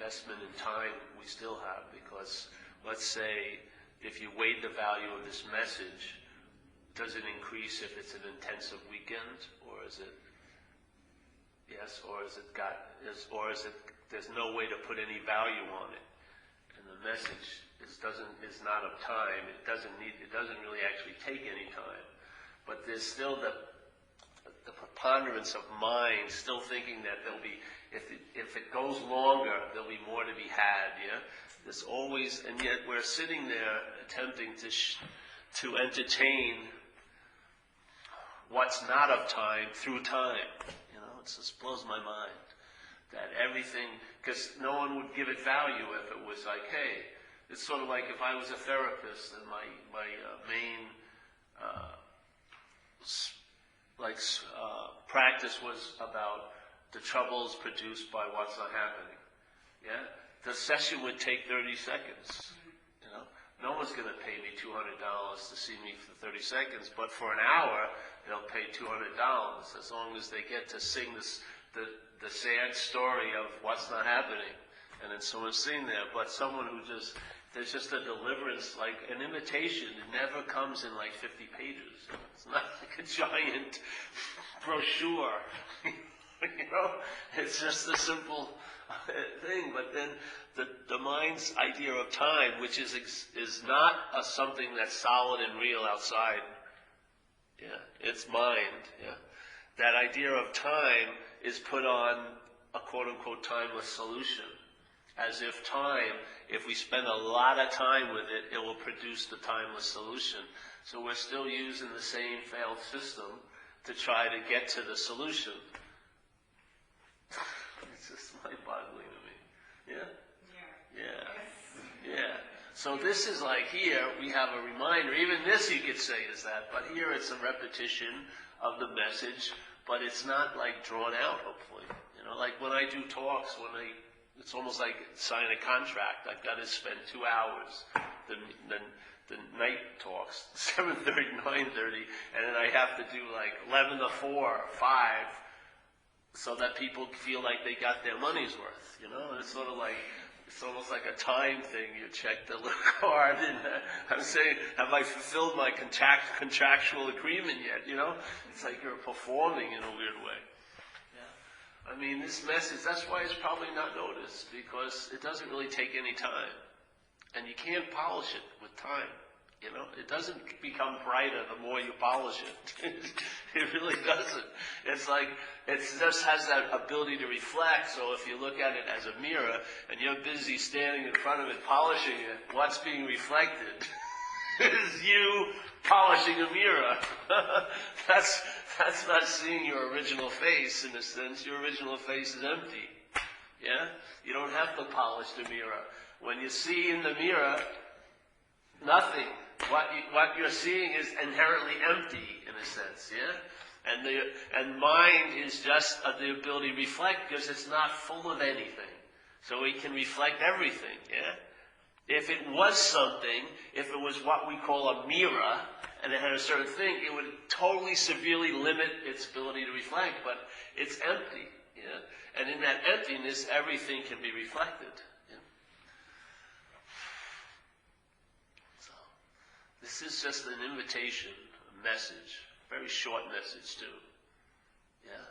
investment in time we still have, because let's say if you weighed the value of this message, does it increase if it's an intensive weekend, or is it, yes, or is it there's no way to put any value on it, and the message is not of time. It doesn't really actually take any time, but there's still the preponderance of mind still thinking that there'll be, if it goes longer, there'll be more to be had. Yeah, there's always, and yet we're sitting there attempting to entertain what's not of time through time. You know, it just blows my mind that everything, because no one would give it value if it was like, hey, it's sort of like if I was a therapist and my main practice was about the troubles produced by what's not happening. Yeah, the session would take 30 seconds. You know, no one's going to pay me $200 to see me for 30 seconds, but for an hour they'll pay $200 as long as they get to sing the sad story of what's not happening, and then someone's sitting there. But someone who there's just a deliverance, like an invitation. It never comes in like 50 pages. It's not like a giant brochure. You know, it's just a simple thing. But then the mind's idea of time, which is not something that's solid and real outside. Yeah, it's mind. Yeah, that idea of time is put on a quote-unquote timeless solution, as if time, if we spend a lot of time with it, it will produce the timeless solution. So we're still using the same failed system to try to get to the solution. It's just mind-boggling to me. Yeah? Yeah. So this is like here, we have a reminder. Even this you could say is that, but here it's a repetition of the message, but it's not like drawn out, hopefully. You know, like when I do talks, it's almost like sign a contract. I've got to spend 2 hours. The night talks, 7:30, 9:30, and then I have to do like 11 to 4, 5, so that people feel like they got their money's worth. You know, and it's sort of like, it's almost like a time thing. You check the little card, and I'm saying, have I fulfilled my contractual agreement yet? You know, it's like you're performing in a weird way. Yeah. I mean, this message, that's why it's probably not noticed, because it doesn't really take any time. And you can't polish it with time. You know, it doesn't become brighter the more you polish it. It really doesn't. It's like, it just has that ability to reflect. So if you look at it as a mirror and you're busy standing in front of it polishing it, what's being reflected is you polishing a mirror. That's not seeing your original face in a sense. Your original face is empty. Yeah? You don't have to polish the mirror. When you see in the mirror, nothing. What you're seeing is inherently empty, in a sense, yeah? And mind is just the ability to reflect, because it's not full of anything. So it can reflect everything, yeah? If it was something, if it was what we call a mirror, and it had a certain thing, it would totally severely limit its ability to reflect, but it's empty, yeah? And in that emptiness, everything can be reflected. This is just an invitation, a message, a very short message too. Yeah.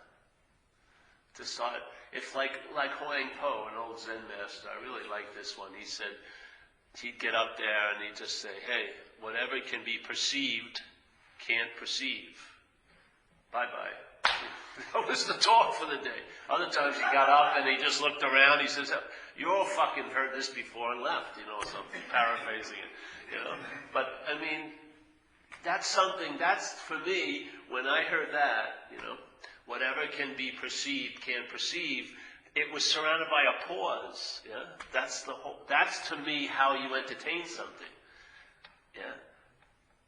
To start, it's like Huang Po, an old Zen master. I really like this one. He said, he'd get up there and he'd just say, hey, whatever can be perceived can't perceive. Bye-bye. That was the talk for the day. Other times he got up and he just looked around. He says, you all fucking heard this before and left, something, paraphrasing it. But I mean, that's something, that's for me, when I heard that, whatever can be perceived can't perceive, it was surrounded by a pause, yeah? That's to me how you entertain something, yeah?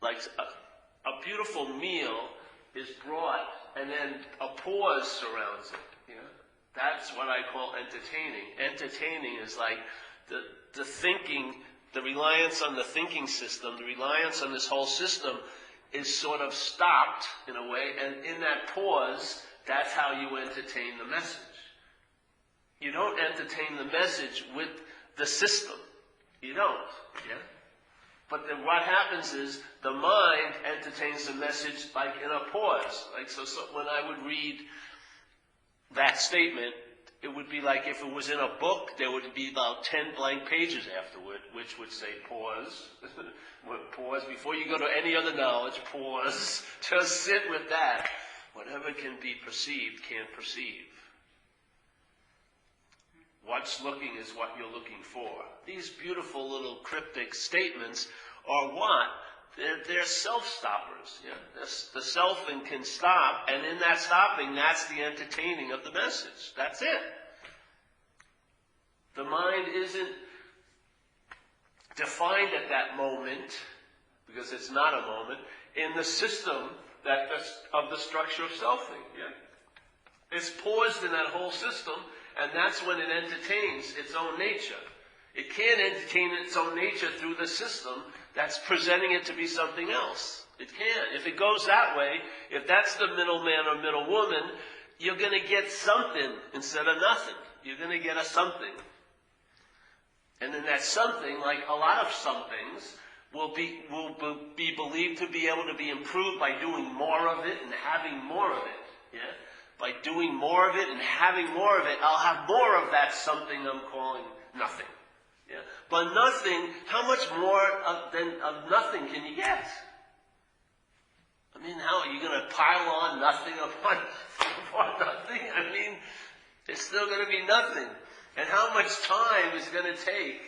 Like a beautiful meal is brought and then a pause surrounds it, That's what I call entertaining. Entertaining is like the thinking, the reliance on the thinking system, the reliance on this whole system is sort of stopped in a way, and in that pause, that's how you entertain the message. You don't entertain the message with the system. You don't. Yeah? But then what happens is the mind entertains the message like in a pause. Like so when I would read that statement, it would be like if it was in a book, there would be about 10 blank pages afterward, which would say pause. Pause. Before you go to any other knowledge, pause. Just sit with that. Whatever can be perceived can't perceive. What's looking is what you're looking for. These beautiful little cryptic statements are what? They're self-stoppers. Yeah? The self can stop, and in that stopping, that's the entertaining of the message. That's it. The mind isn't defined at that moment, because it's not a moment, in the system of the structure of selfing. Yeah? It's paused in that whole system, and that's when it entertains its own nature. It can't entertain its own nature through the system that's presenting it to be something else. It can't. If it goes that way, if that's the middleman or middlewoman, you're going to get something instead of nothing. You're going to get a something. And then that something, like a lot of somethings, will be believed to be able to be improved by doing more of it and having more of it. Yeah? By doing more of it and having more of it, I'll have more of that something I'm calling nothing. Yeah? But nothing, how much more of nothing can you get? I mean, how are you going to pile on nothing upon nothing? I mean, it's still going to be nothing. And how much time is it going to take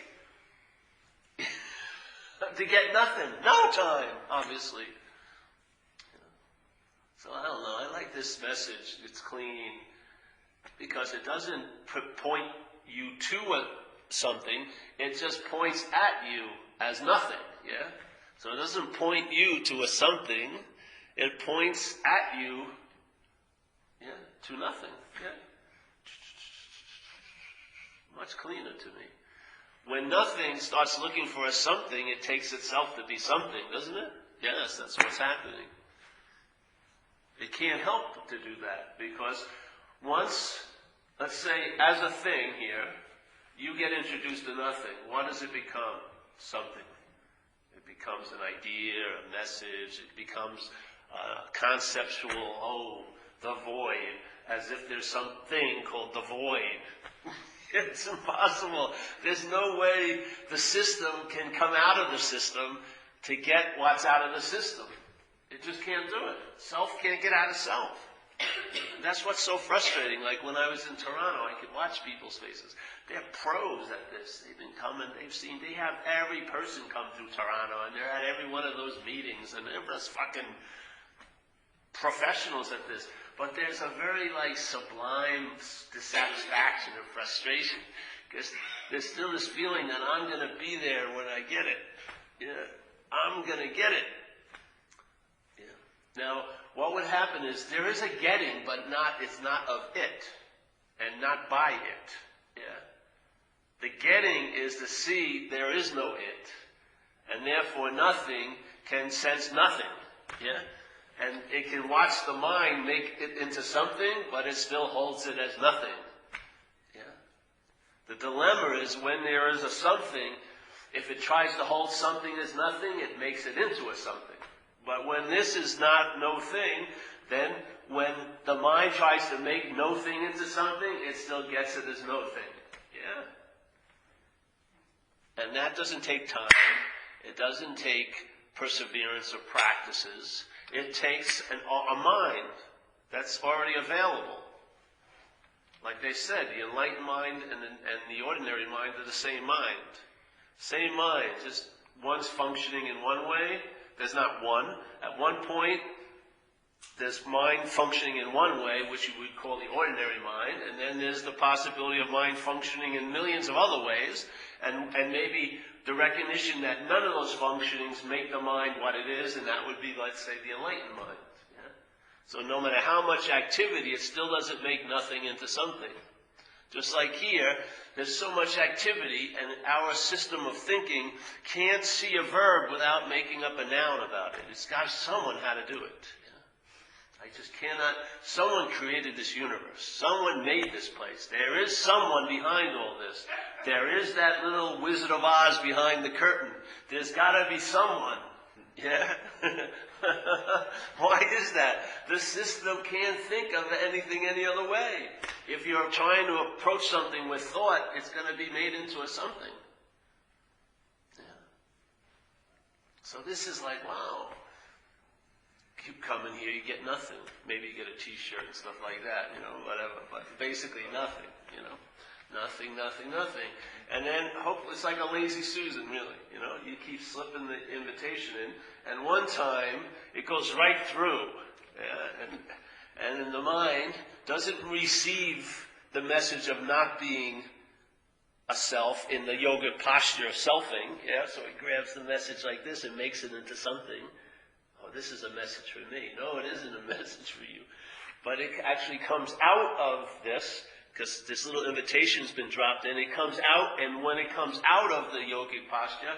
to get nothing? No time, obviously. So I don't know, I like this message. It's clean because it doesn't point you to something. It just points at you as nothing, yeah? So it doesn't point you to a something. It points at you, yeah, to nothing, yeah? Much cleaner to me. When nothing starts looking for a something, it takes itself to be something, doesn't it? Yes, that's what's happening. It can't help to do that because once, let's say, as a thing here, you get introduced to nothing. What does it become? Something. It becomes an idea, a message. It becomes conceptual, the void, as if there's something called the void. It's impossible. There's no way the system can come out of the system to get what's out of the system. It just can't do it. Self can't get out of self. And that's what's so frustrating. Like when I was in Toronto, I could watch people's faces. They're pros at this. They've been coming, they have every person come through Toronto, and they're at every one of those meetings, and they're just fucking professionals at this. But there's a very, sublime dissatisfaction and frustration, because there's still this feeling that I'm going to be there when I get it. Yeah, I'm going to get it. Now, what would happen is there is a getting, but it's not of it, and not by it. Yeah. The getting is to see there is no it, and therefore nothing can sense nothing. Yeah. And it can watch the mind make it into something, but it still holds it as nothing. Yeah. The dilemma is when there is a something, if it tries to hold something as nothing, it makes it into a something. But when this is not no thing, then when the mind tries to make no thing into something, it still gets it as no thing. Yeah? And that doesn't take time. It doesn't take perseverance or practices. It takes a mind that's already available. Like they said, the enlightened mind and the ordinary mind are the same mind. Same mind, just one's functioning in one way. There's not one. At one point, there's mind functioning in one way, which you would call the ordinary mind, and then there's the possibility of mind functioning in millions of other ways, and maybe the recognition that none of those functionings make the mind what it is, and that would be, let's say, the enlightened mind. Yeah? So no matter how much activity, it still doesn't make nothing into something. Just like here, there's so much activity, and our system of thinking can't see a verb without making up a noun about it. It's got someone how to do it. Yeah? I just cannot. Someone created this universe. Someone made this place. There is someone behind all this. There is that little Wizard of Oz behind the curtain. There's got to be someone. Yeah? Why is that? The system can't think of anything any other way. If you're trying to approach something with thought, it's going to be made into a something. Yeah. So this is like, wow. Keep coming here, you get nothing. Maybe you get a t-shirt and stuff like that, whatever. But basically nothing, Nothing, nothing, nothing. And then hopefully it's like a lazy Susan, really. You keep slipping the invitation in. And one time, it goes right through. And in the mind, doesn't receive the message of not being a self in the yoga posture of selfing. Yeah, so it grabs the message like this and makes it into something. Oh, this is a message for me. No, it isn't a message for you. But it actually comes out of this, because this little invitation's been dropped in. It comes out, and when it comes out of the yogic posture,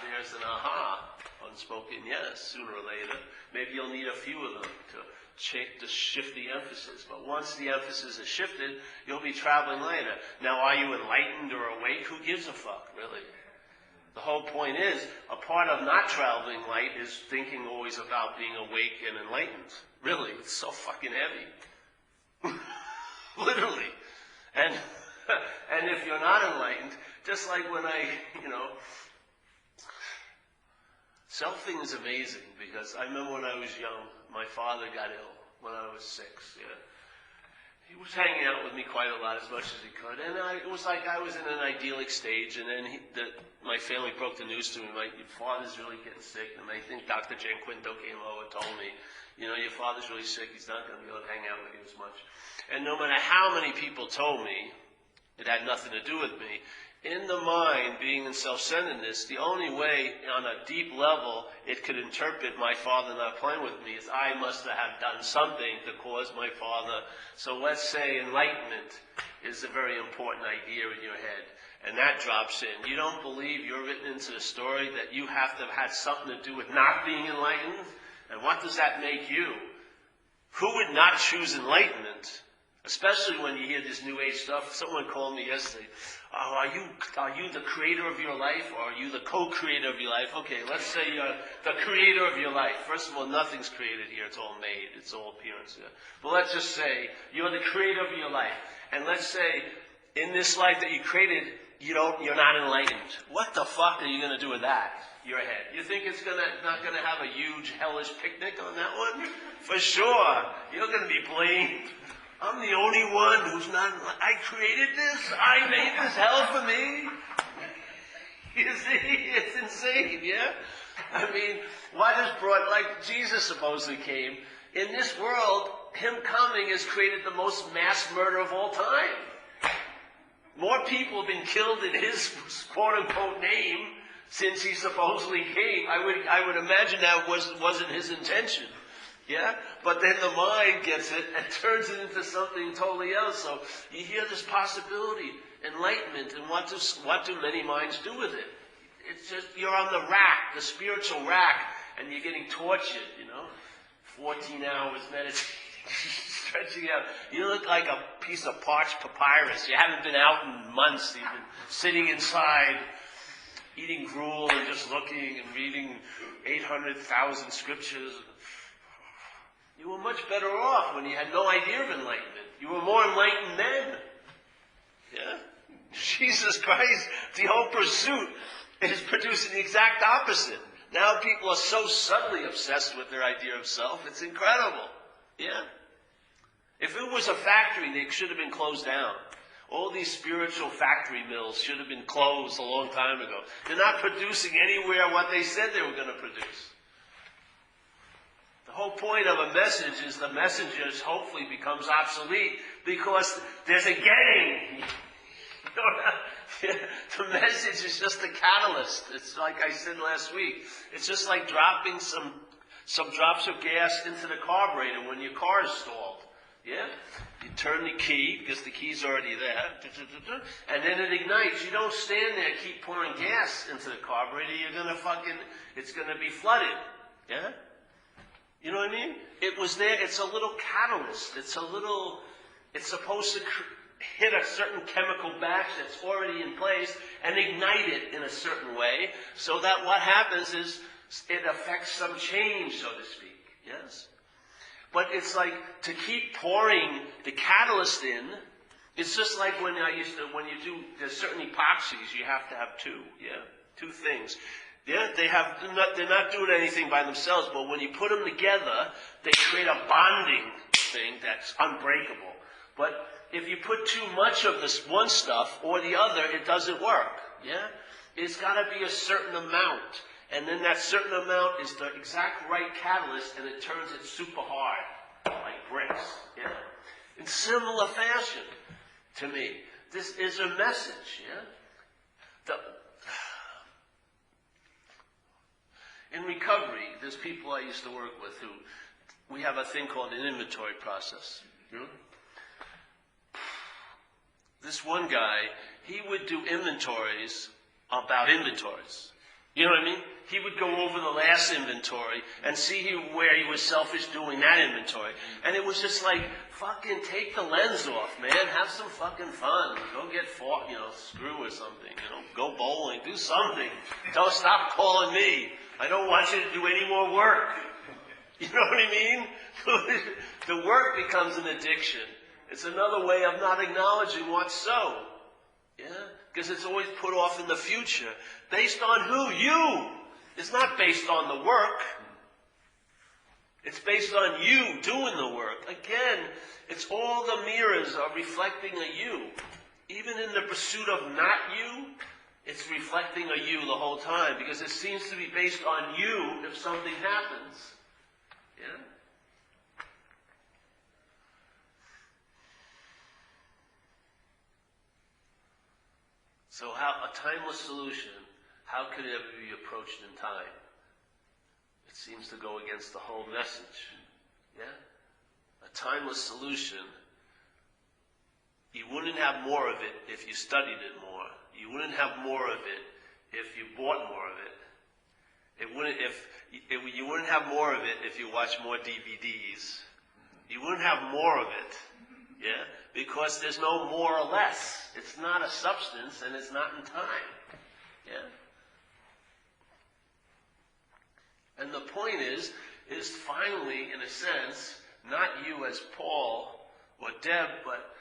there's an aha. Unspoken yes, sooner or later. Maybe you'll need a few of them to shift the emphasis. But once the emphasis is shifted, you'll be traveling later. Now, are you enlightened or awake? Who gives a fuck, really? The whole point is, a part of not traveling light is thinking always about being awake and enlightened. Really, it's so fucking heavy. Literally. And if you're not enlightened, just like when selfing is amazing, because I remember when I was young, my father got ill when I was 6, yeah. He was hanging out with me quite a lot, as much as he could, and it was like I was in an idyllic stage, and then my family broke the news to me, your father's really getting sick, and I think Dr. Jan Quinto came over and told me, your father's really sick, he's not going to be able to hang out with you as much. And no matter how many people told me, it had nothing to do with me. In the mind, being in self-centeredness, the only way on a deep level it could interpret my father not playing with me is I must have done something to cause my father. So let's say enlightenment is a very important idea in your head. And that drops in. You don't believe you're written into the story that you have to have had something to do with not being enlightened? And what does that make you? Who would not choose enlightenment? Especially when you hear this New Age stuff. Someone called me yesterday. Oh, are you the creator of your life, or are you the co-creator of your life? Okay, let's say you're the creator of your life. First of all, nothing's created here. It's all made. It's all appearance here. But let's just say you're the creator of your life. And let's say in this life that you created, you're not enlightened. What the fuck are you going to do with that? Your head. You think it's not going to have a huge hellish picnic on that one? For sure. You're going to be blamed. I'm the only one who's not. I created this. I made this hell for me. You see, it's insane, yeah? I mean, what is brought, like Jesus supposedly came. In this world, him coming has created the most mass murder of all time. More people have been killed in his quote-unquote name since he supposedly came. I would imagine that wasn't his intention. Yeah? But then the mind gets it and turns it into something totally else. So you hear this possibility, enlightenment, and what do many minds do with it? It's just, you're on the rack, the spiritual rack, and you're getting tortured, 14 hours meditating, stretching out. You look like a piece of parched papyrus. You haven't been out in months. You've been sitting inside, eating gruel and just looking and reading 800,000 scriptures. You were much better off when you had no idea of enlightenment. You were more enlightened then. Yeah? Jesus Christ, the whole pursuit is producing the exact opposite. Now people are so subtly obsessed with their idea of self, it's incredible. Yeah? If it was a factory, they should have been closed down. All these spiritual factory mills should have been closed a long time ago. They're not producing anywhere what they said they were going to produce. The whole point of a message is the messengers hopefully becomes obsolete because there's a getting. The message is just a catalyst. It's like I said last week. It's just like dropping some drops of gas into the carburetor when your car is stalled. Yeah? You turn the key, because the key's already there, and then it ignites. You don't stand there and keep pouring gas into the carburetor. It's going to be flooded. Yeah? You know what I mean? It was there. It's a little catalyst. It's supposed to hit a certain chemical batch that's already in place and ignite it in a certain way, so that what happens is it affects some change, so to speak. Yes? But it's like to keep pouring the catalyst in. It's just like when you do, there's certain epoxies, you have to have two things. Yeah, they're not doing anything by themselves, but when you put them together, they create a bonding thing that's unbreakable. But if you put too much of this one stuff or the other, it doesn't work. Yeah? It's got to be a certain amount. And then that certain amount is the exact right catalyst, and it turns it super hard, like bricks. Yeah? In similar fashion, to me, this is a message. Yeah? In recovery, there's people I used to work with who, we have a thing called an inventory process. You know? This one guy, he would do inventories about inventories. You know what I mean? He would go over the last inventory and see where he was selfish doing that inventory. And it was just like, fucking take the lens off, man. Have some fucking fun. Go get screw or something. Go bowling. Do something. Don't stop calling me. I don't want you to do any more work. You know what I mean? The work becomes an addiction. It's another way of not acknowledging what's so. Yeah? Because it's always put off in the future. Based on who? You. It's not based on the work. It's based on you doing the work. Again, it's all the mirrors are reflecting a you. Even in the pursuit of not you, it's reflecting a you the whole time. Because it seems to be based on you if something happens. Yeah? So a timeless solution, how could it ever be approached in time? It seems to go against the whole message. Yeah? A timeless solution, you wouldn't have more of it if you studied it more. You wouldn't have more of it if you bought more of it. You wouldn't have more of it if you watched more DVDs. You wouldn't have more of it. Yeah? Because there's no more or less. It's not a substance and it's not in time. Yeah? And the point is finally, in a sense, not you as Paul or Deb, but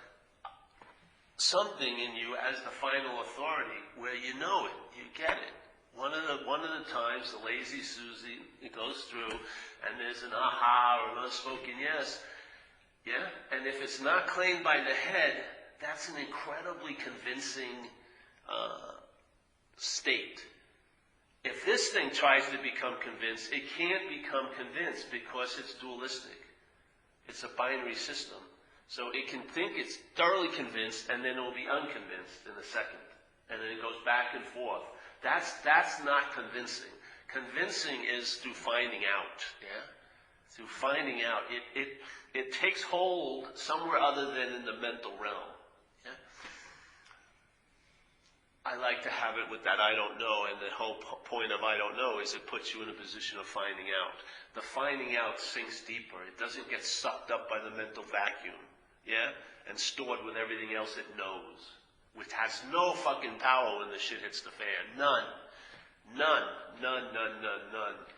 something in you as the final authority where you know it, you get it. One of the times, the lazy Susie, it goes through, and there's an aha or an unspoken yes. Yeah? And if it's not claimed by the head, that's an incredibly convincing state. If this thing tries to become convinced, it can't become convinced because it's dualistic. It's a binary system. So it can think it's thoroughly convinced, and then it will be unconvinced in a second. And then it goes back and forth. That's not convincing. Convincing is through finding out. Yeah? Through finding out. It takes hold somewhere other than in the mental realm. Yeah? I like to have it with that I don't know, and the whole point of I don't know is it puts you in a position of finding out. The finding out sinks deeper. It doesn't get sucked up by the mental vacuum. Yeah? And stored with everything else it knows. Which has no fucking power when the shit hits the fan. None.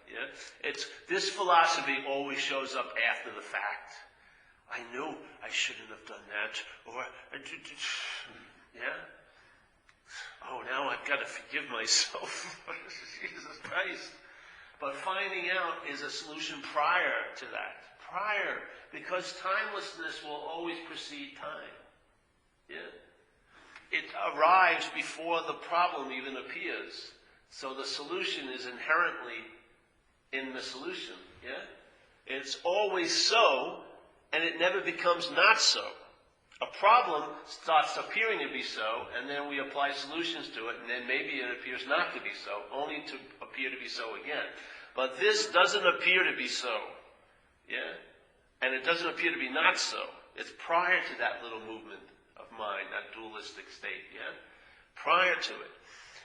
Yeah? This philosophy always shows up after the fact. I knew I shouldn't have done that. Or, yeah? Oh, now I've got to forgive myself. Jesus Christ. But finding out is a solution prior to that. Prior. Because timelessness will always precede time. Yeah? It arrives before the problem even appears. So the solution is inherently in the solution. Yeah? It's always so, and it never becomes not so. A problem starts appearing to be so, and then we apply solutions to it, and then maybe it appears not to be so, only to appear to be so again. But this doesn't appear to be so. Yeah? And it doesn't appear to be not so. It's prior to that little movement of mind, that dualistic state, yeah? Prior to it.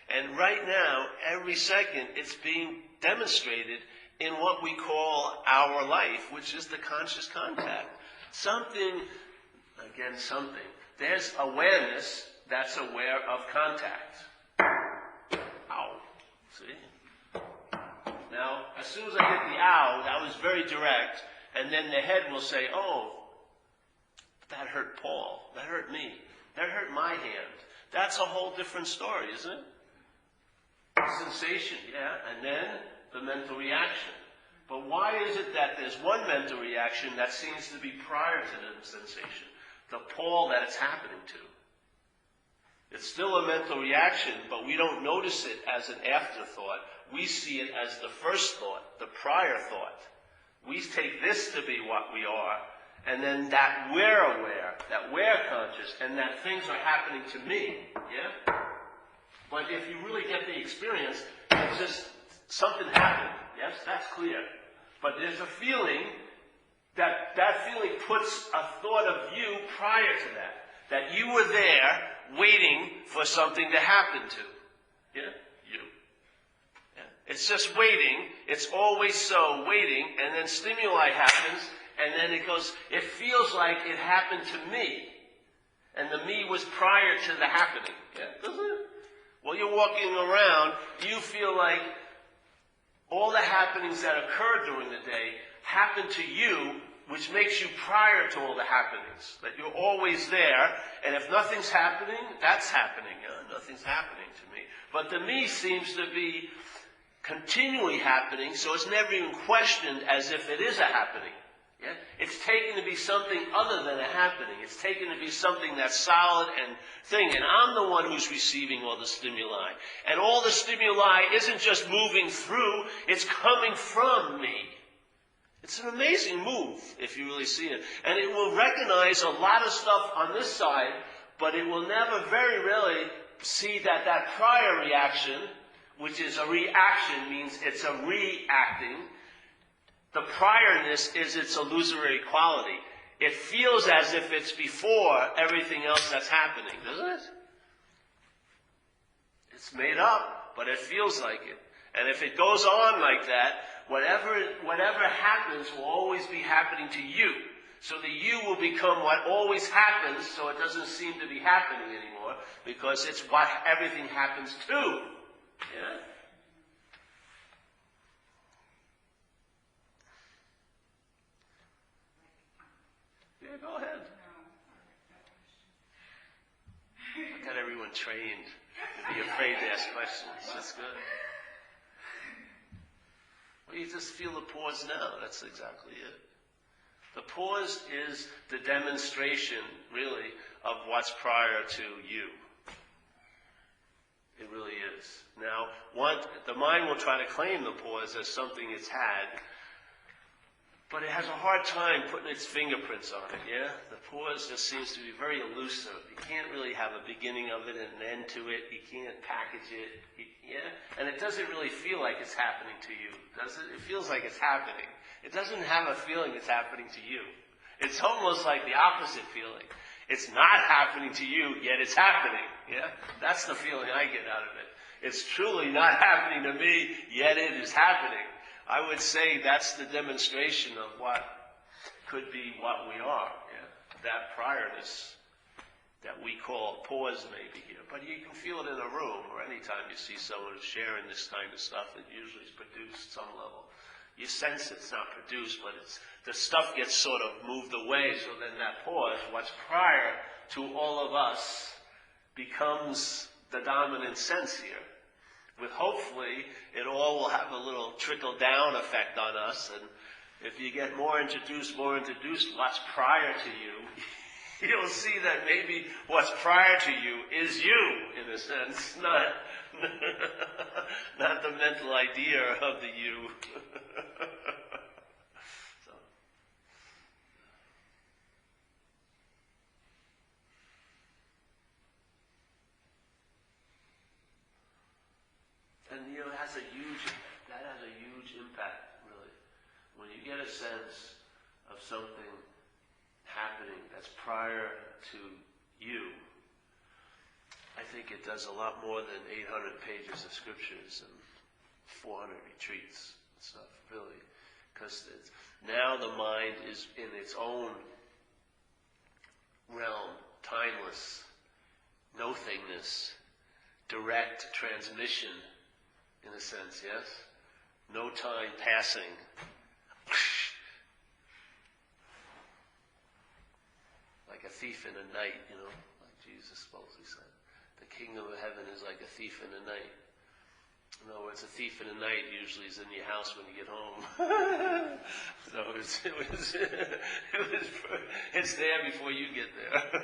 And right now, every second, it's being demonstrated in what we call our life, which is the conscious contact. Something. There's awareness that's aware of contact. Ow. See? Now, as soon as I hit the ow, that was very direct, and then the head will say, oh, that hurt Paul. That hurt me. That hurt my hand. That's a whole different story, isn't it? Sensation, yeah, and then the mental reaction. But why is it that there's one mental reaction that seems to be prior to the sensation? The Paul that it's happening to. It's still a mental reaction, but we don't notice it as an afterthought. We see it as the first thought, the prior thought. We take this to be what we are, and then that we're aware, that we're conscious, and that things are happening to me. Yeah? But if you really get the experience, it's just something happened. Yes, that's clear. But there's a feeling that feeling puts a thought of you prior to that. That you were there waiting for something to happen to. Yeah? You. Yeah. It's just waiting. It's always so waiting. And then stimuli happens. And then it goes, it feels like it happened to me. And the me was prior to the happening. Yeah? Doesn't it? While you're walking around, you feel like all the happenings that occurred during the day happen to you, which makes you prior to all the happenings. That you're always there, and if nothing's happening, that's happening. Nothing's happening to me. But the me seems to be continually happening, so it's never even questioned as if it is a happening. Yeah? It's taken to be something other than a happening. It's taken to be something that's solid and thing. And I'm the one who's receiving all the stimuli. And all the stimuli isn't just moving through, it's coming from me. It's an amazing move, if you really see it. And it will recognize a lot of stuff on this side, but it will never, very rarely, see that prior reaction, which is a reaction, means it's a reacting. The priorness is its illusory quality. It feels as if it's before everything else that's happening, doesn't it? It's made up, but it feels like it. And if it goes on like that, whatever happens will always be happening to you. So the you will become what always happens, so it doesn't seem to be happening anymore, because it's what everything happens to. Yeah? Yeah, go ahead. I got everyone trained to be afraid to ask questions. That's good. Well, you just feel the pause now. That's exactly it. The pause is the demonstration, really, of what's prior to you. It really is. Now, the mind will try to claim the pause as something it's had, but it has a hard time putting its fingerprints on it, yeah? The pause just seems to be very elusive. You can't really have a beginning of it and an end to it. You can't package it, yeah? And it doesn't really feel like it's happening to you, does it? It feels like it's happening. It doesn't have a feeling it's happening to you. It's almost like the opposite feeling. It's not happening to you, yet it's happening, yeah? That's the feeling I get out of it. It's truly not happening to me, yet it is happening. I would say that's the demonstration of what could be what we are. Yeah? That priorness that we call pause may be here. But you can feel it in a room or anytime you see someone who's sharing this kind of stuff, it usually is produced some level. You sense it's not produced, but the stuff gets sort of moved away, so then that pause, what's prior to all of us, becomes the dominant sense here. With hopefully, it all will have a little trickle-down effect on us, and if you get more introduced, what's prior to you, you'll see that maybe what's prior to you is you, in a sense, not the mental idea of the you. So. And it has a huge impact, really. When you get a sense of something happening that's prior to you, I think it does a lot more than 800 pages of scriptures and 400 retreats. stuff, really. Because now the mind is in its own realm, timeless, no-thingness, direct transmission, in a sense, yes? No time passing. Like a thief in the night, like Jesus supposedly said. The kingdom of heaven is like a thief in the night. In other words, a thief in the night usually is in your house when you get home. So it's there before you get there.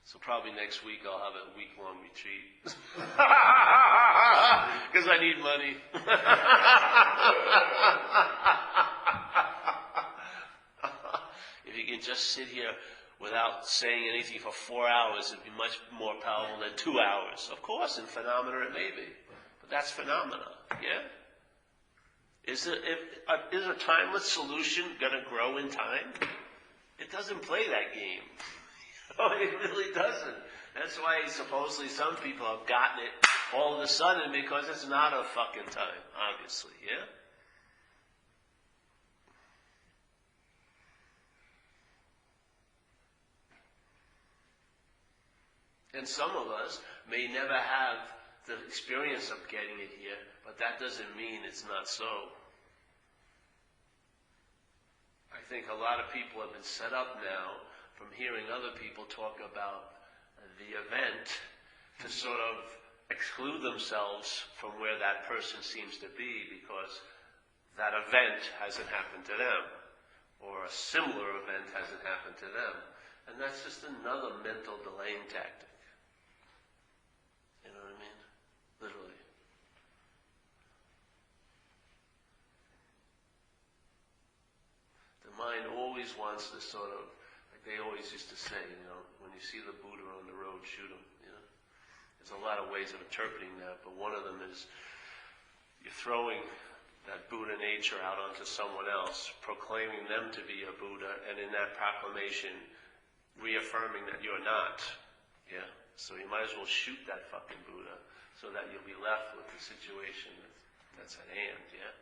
So probably next week I'll have a week-long retreat. Because I need money. If you can just sit here without saying anything for 4 hours, it'd be much more powerful than 2 hours. Of course, in phenomena it may be. But that's phenomena, yeah? Is a timeless solution going to grow in time? It doesn't play that game. It really doesn't. That's why supposedly some people have gotten it all of a sudden, because it's not a fucking time, obviously, yeah? And some of us may never have the experience of getting it here, but that doesn't mean it's not so. I think a lot of people have been set up now from hearing other people talk about the event to sort of exclude themselves from where that person seems to be, because that event hasn't happened to them, or a similar event hasn't happened to them. And that's just another mental delaying tactic. You know what I mean? Literally. The mind always wants to sort of, like they always used to say, when you see the Buddha on the road, shoot him. There's a lot of ways of interpreting that, but one of them is you're throwing that Buddha nature out onto someone else, proclaiming them to be a Buddha, and in that proclamation, reaffirming that you're not. Yeah? So you might as well shoot that fucking Buddha so that you'll be left with the situation that's at hand, yeah?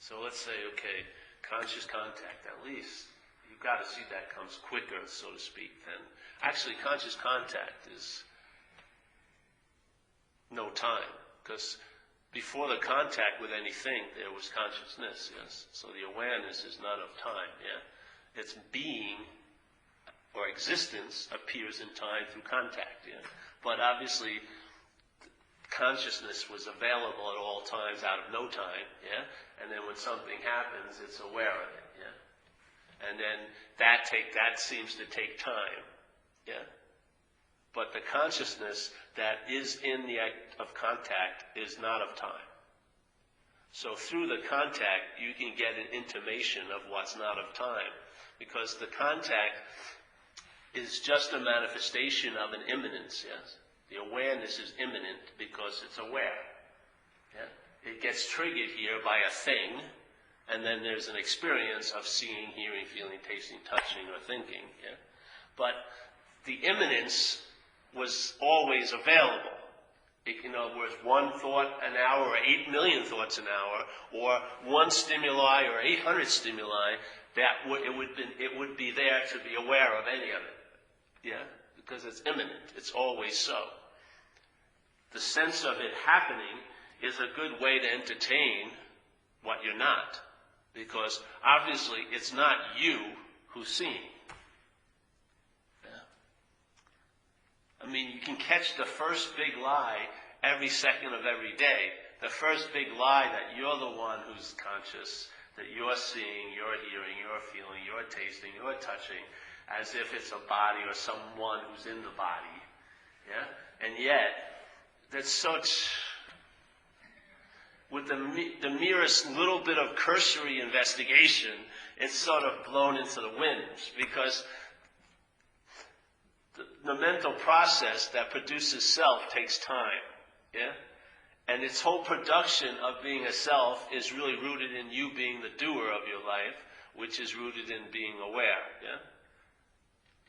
So let's say, okay, conscious contact, at least, you've got to see that comes quicker, so to speak, than... Actually, conscious contact is no time, because before the contact with anything, there was consciousness, yes? So the awareness is not of time, yeah? Its being or existence appears in time through contact, yeah? But obviously, consciousness was available at all times out of no time, yeah? And then when something happens, it's aware of it, yeah? And then that seems to take time, yeah? But the consciousness that is in the act of contact is not of time. So through the contact, you can get an intimation of what's not of time, because the contact is just a manifestation of an immanence, yes? The awareness is immanent because it's aware, yeah? It gets triggered here by a thing, and then there's an experience of seeing, hearing, feeling, tasting, touching, or thinking, yeah? But the immanence was always available. In other words, one thought an hour, or 8 million thoughts an hour, or one stimuli, or 800 stimuli, it would be there to be aware of any of it. Yeah? Because it's immanent. It's always so. The sense of it happening is a good way to entertain what you're not. Because obviously it's not you who's seeing. Yeah? I mean, you can catch the first big lie every second of every day. The first big lie that you're the one who's conscious, that you're seeing, you're hearing, you're feeling, you're tasting, you're touching, as if it's a body or someone who's in the body. Yeah? And yet, that's such... With the merest little bit of cursory investigation, it's sort of blown into the wind, because the mental process that produces self takes time, yeah? And its whole production of being a self is really rooted in you being the doer of your life, which is rooted in being aware, yeah?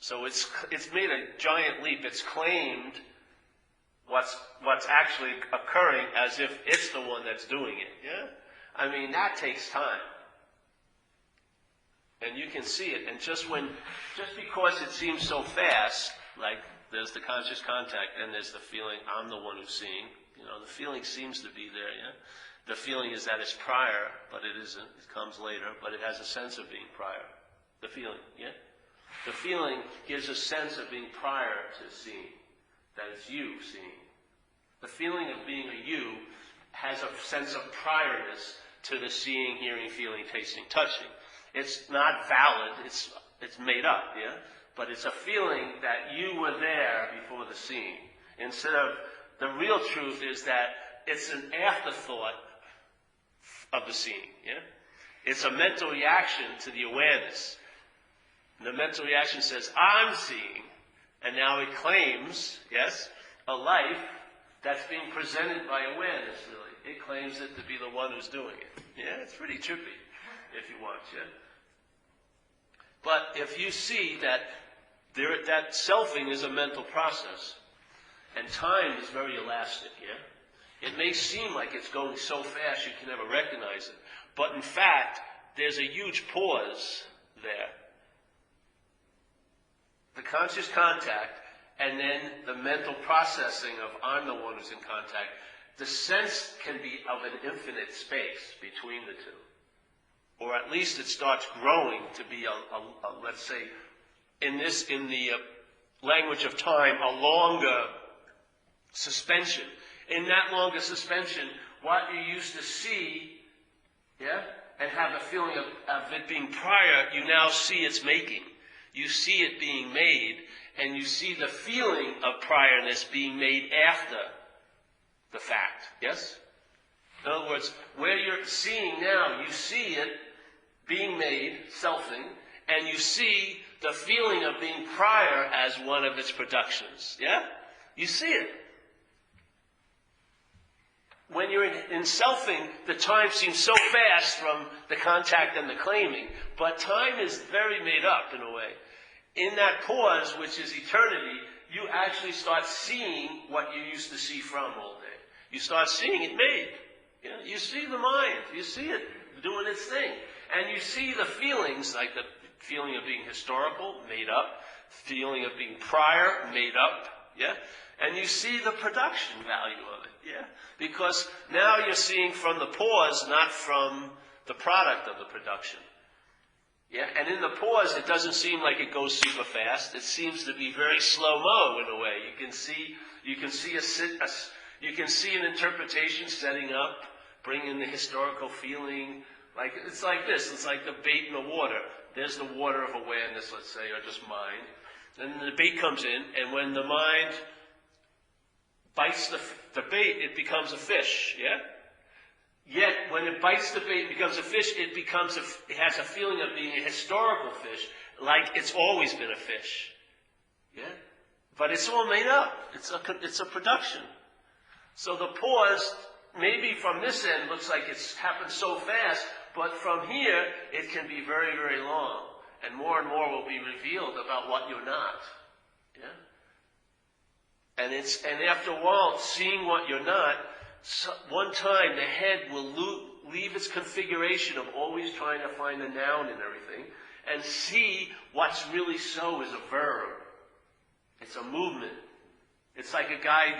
So it's made a giant leap. It's claimed what's actually occurring as if it's the one that's doing it. Yeah? I mean, that takes time. And you can see it. And just because it seems so fast, like there's the conscious contact and there's the feeling, I'm the one who's seeing. The feeling seems to be there, yeah? The feeling is that it's prior, but it isn't. It comes later, but it has a sense of being prior. The feeling, yeah? The feeling gives a sense of being prior to seeing, that it's you seeing. The feeling of being a you has a sense of priorness to the seeing, hearing, feeling, tasting, touching. It's not valid, it's made up, yeah? But it's a feeling that you were there before the seeing. Instead of, the real truth is that it's an afterthought of the seeing, yeah? It's a mental reaction to the awareness. The mental reaction says, I'm seeing, and now it claims, yes, a life that's being presented by awareness, really. It claims it to be the one who's doing it. Yeah, it's pretty trippy, if you want, yeah? But if you see that that selfing is a mental process, and time is very elastic, yeah? It may seem like it's going so fast you can never recognize it. But in fact, there's a huge pause there. The conscious contact, and then the mental processing of I'm the one who's in contact, the sense can be of an infinite space between the two. Or at least it starts growing to be let's say, in the language of time, a longer suspension. In that longer suspension, what you used to see, yeah, and have a feeling of it being prior, you now see its making. You see it being made, and you see the feeling of priorness being made after the fact. Yes? In other words, where you're seeing now, you see it being made, selfing, and you see the feeling of being prior as one of its productions. Yeah? You see it. When you're in selfing, the time seems so fast from the contact and the claiming, but time is very made up in a way. In that pause, which is eternity, you actually start seeing what you used to see from all day. You start seeing it made. You know, you see the mind. You see it doing its thing. And you see the feelings, like the feeling of being historical, made up. Feeling of being prior, made up. Yeah? And you see the production value of it. Yeah? Because now you're seeing from the pause, not from the product of the production. Yeah, and in the pause, it doesn't seem like it goes super fast. It seems to be very slow-mo in a way. You can see an interpretation setting up, bringing the historical feeling. Like it's like this. It's like the bait in the water. There's the water of awareness, let's say, or just mind. And the bait comes in, and when the mind bites the bait, it becomes a fish. Yeah. Yet, when it bites the bait and becomes a fish, it has a feeling of being a historical fish, like it's always been a fish. Yeah? But it's all made up. It's a production. So the pause, maybe from this end, looks like it's happened so fast, but from here, it can be very, very long. And more will be revealed about what you're not. Yeah? And after a while, seeing what you're not, so one time the head will leave its configuration of always trying to find a noun in everything and see what's really so is a verb. It's a movement. It's like a guy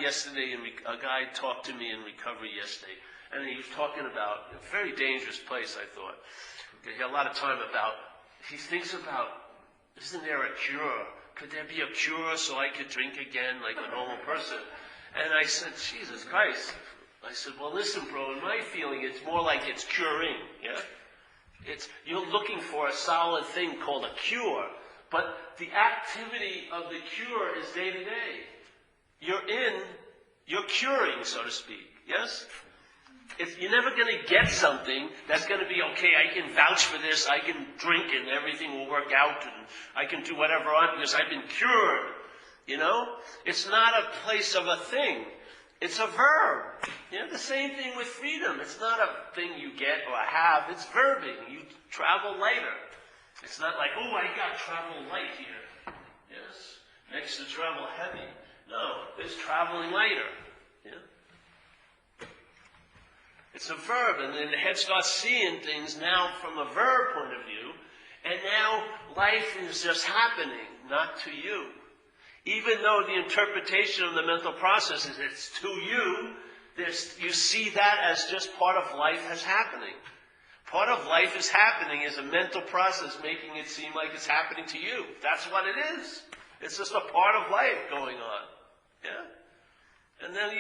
talked to me in recovery yesterday, and he was talking about a very dangerous place, I thought. He had a lot of time he thinks about, isn't there a cure? Could there be a cure so I could drink again like a normal person? And I said, Jesus Christ. I said, well, listen, bro, in my feeling, it's more like it's curing, yeah? You're looking for a solid thing called a cure, but the activity of the cure is day to day. You're curing, so to speak, yes? You're never going to get something that's going to be, okay, I can vouch for this, I can drink and everything will work out, and I can do whatever I want because I've been cured, you know? It's not a place of a thing. It's a verb. You know, the same thing with freedom. It's not a thing you get or have. It's verbing. You travel lighter. It's not like, oh, I got travel light here. Yeah? Makes the travel heavy. No, it's traveling lighter. Yeah? It's a verb, and then the head starts seeing things now from a verb point of view, and now life is just happening, not to you. Even though the interpretation of the mental process is it's to you, you see that as just part of life as happening. Part of life is happening is a mental process making it seem like it's happening to you. That's what it is. It's just a part of life going on. Yeah? And then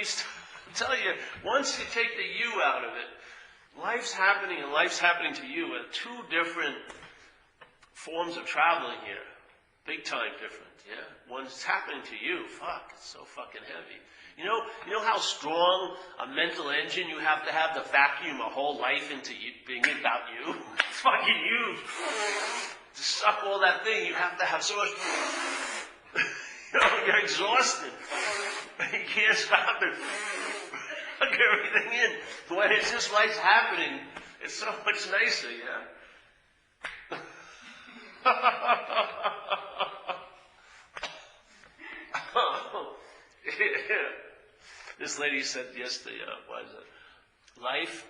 tell you, once you take the you out of it, life's happening and life's happening to you are two different forms of traveling here. Big time different, yeah? One's happening to you, it's so fucking heavy. You know how strong a mental engine you have to vacuum a whole life into you, being about you? It's fucking huge. To suck all that thing, you have to have so much... you're exhausted. You can't stop it. Plug everything in. When it's just life's happening, it's so much nicer, yeah? This lady said yesterday, life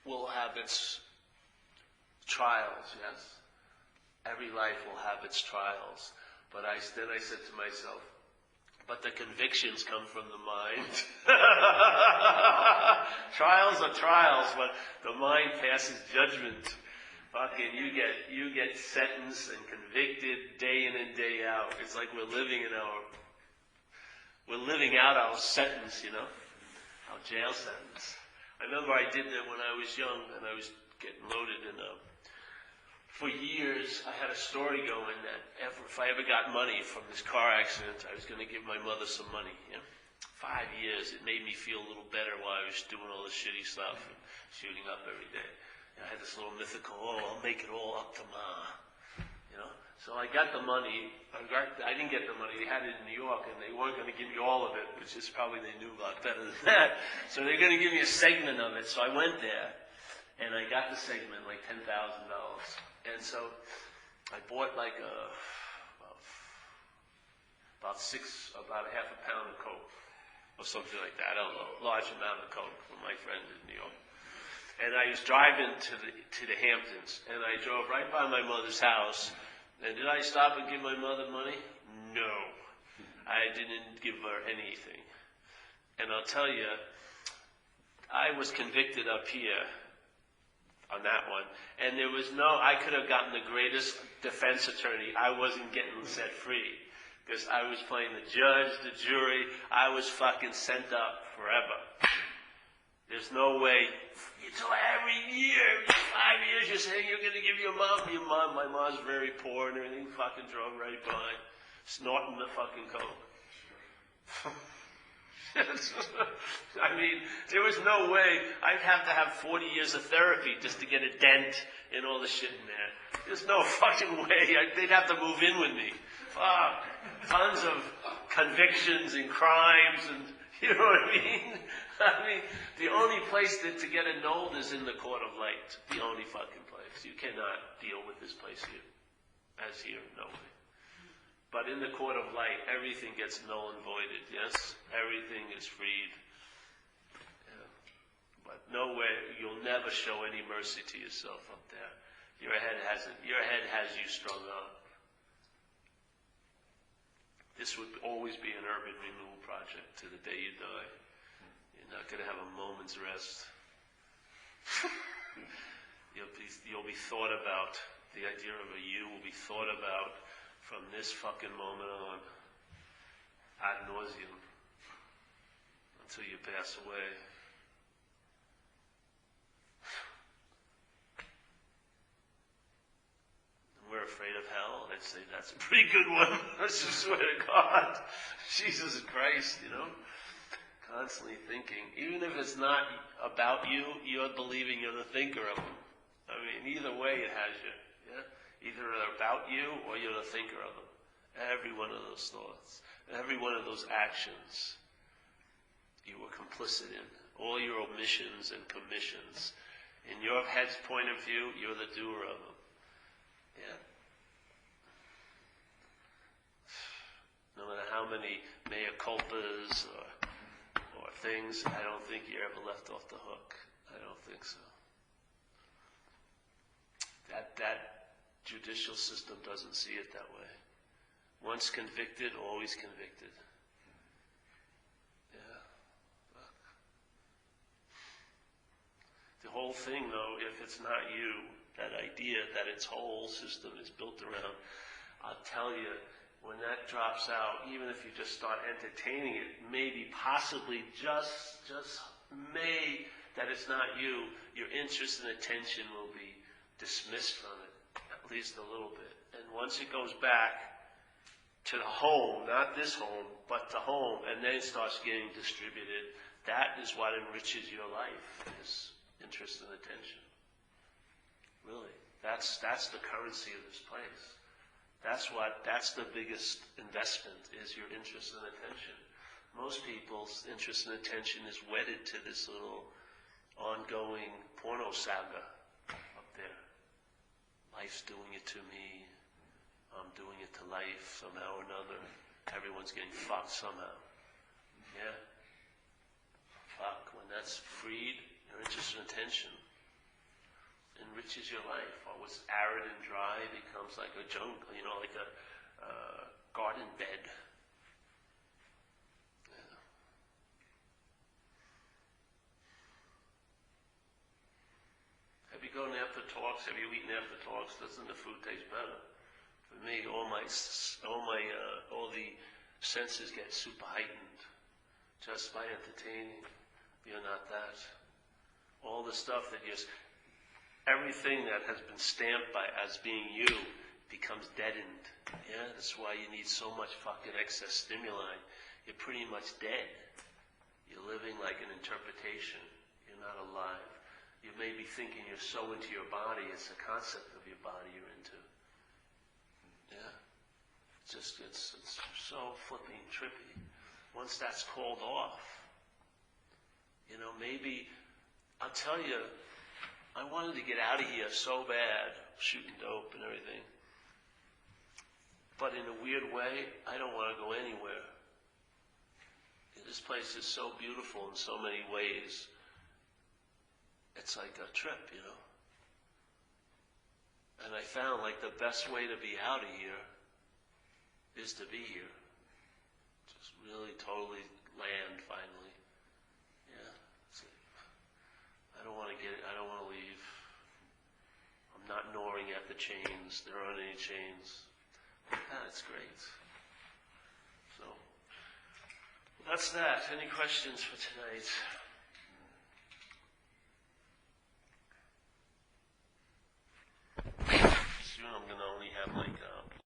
will have its trials, yes? Every life will have its trials. But then I said to myself, but the convictions come from the mind. Trials are trials, but the mind passes judgment. Fucking, you get sentenced and convicted day in and day out. It's like we're living out our sentence, our jail sentence. I remember I did that when I was young, and I was getting loaded, and for years I had a story going that if I ever got money from this car accident, I was going to give my mother some money. 5 years, it made me feel a little better while I was doing all this shitty stuff and shooting up every day. I had this little mythical, I'll make it all up to Ma. So I got the money. I didn't get the money. They had it in New York, and they weren't going to give me all of it, which is probably they knew a lot better than that. So they're going to give me a segment of it. So I went there, and I got the segment, like $10,000. And so I bought about half a pound of Coke, or something like that. I don't know, large amount of Coke from my friend in New York. And I was driving to the Hamptons, and I drove right by my mother's house. And did I stop and give my mother money? No. I didn't give her anything. And I'll tell you, I was convicted up here on that one. And I could have gotten the greatest defense attorney. I wasn't getting set free. Because I was playing the judge, the jury. I was fucking sent up forever. There's no way. So every year, 5 years, you're saying you're going to give your mom. My mom's very poor and everything. Fucking drove right by, snorting the fucking Coke. I mean, there was no way. I'd have to have 40 years of therapy just to get a dent in all the shit in there. There's no fucking way. They'd have to move in with me. Fuck. Tons of convictions and crimes and, you know what I mean? The only place to get annulled is in the court of light. The only fucking place. You cannot deal with this place here. As here, no way. But in the court of light, everything gets null and voided, yes? Everything is freed. Yeah. But no way, you'll never show any mercy to yourself up there. Your head has you strung up. This would always be an urban renewal project to the day you die. You're not going to have a moment's rest. You'll be thought about. The idea of a you will be thought about from this fucking moment on, ad nauseum, until you pass away. We're afraid of hell. I'd say that's a pretty good one. I swear to God. Jesus Christ, Constantly thinking. Even if it's not about you, you're believing you're the thinker of them. I mean, either way it has you. Yeah? Either they're about you or you're the thinker of them. Every one of those thoughts, every one of those actions, you were complicit in. All your omissions and commissions. In your head's point of view, you're the doer of them. Yeah. how many mea culpas or things, I don't think you're ever left off the hook. I don't think so. That judicial system doesn't see it that way. Once convicted, always convicted. Yeah. The whole thing, though, if it's not you, that idea that its whole system is built around, I'll tell you, when that drops out, even if you just start entertaining it, maybe, possibly, just may, that it's not you, your interest and attention will be dismissed from it, at least a little bit. And once it goes back to the home, not this home, but the home, and then it starts getting distributed, that is what enriches your life, is interest and attention. Really. That's the currency of this place. That's the biggest investment, is your interest and attention. Most people's interest and attention is wedded to this little ongoing porno saga up there. Life's doing it to me. I'm doing it to life somehow or another. Everyone's getting fucked somehow. Yeah? Fuck. When that's freed, your interest and attention enriches your life. What was arid and dry becomes like a jungle, like a garden bed. Yeah. Have you gone after talks? Have you eaten after talks? Doesn't the food taste better? For me, all the senses get super heightened just by entertaining. You're not that. All the stuff that everything that has been stamped as being you becomes deadened. Yeah, that's why you need so much fucking excess stimuli. You're pretty much dead. You're living like an interpretation. You're not alive. You may be thinking you're so into your body, it's a concept of your body you're into. Yeah. It's so flipping trippy. Once that's called off, maybe, I'll tell you, I wanted to get out of here so bad, shooting dope and everything. But in a weird way, I don't want to go anywhere. This place is so beautiful in so many ways. It's like a trip, And I found like the best way to be out of here is to be here. Just really totally land finally. Yeah. I don't want to leave. I'm not gnawing at the chains. There aren't any chains. That's great. So, that's that. Any questions for tonight? Soon I'm going to only have like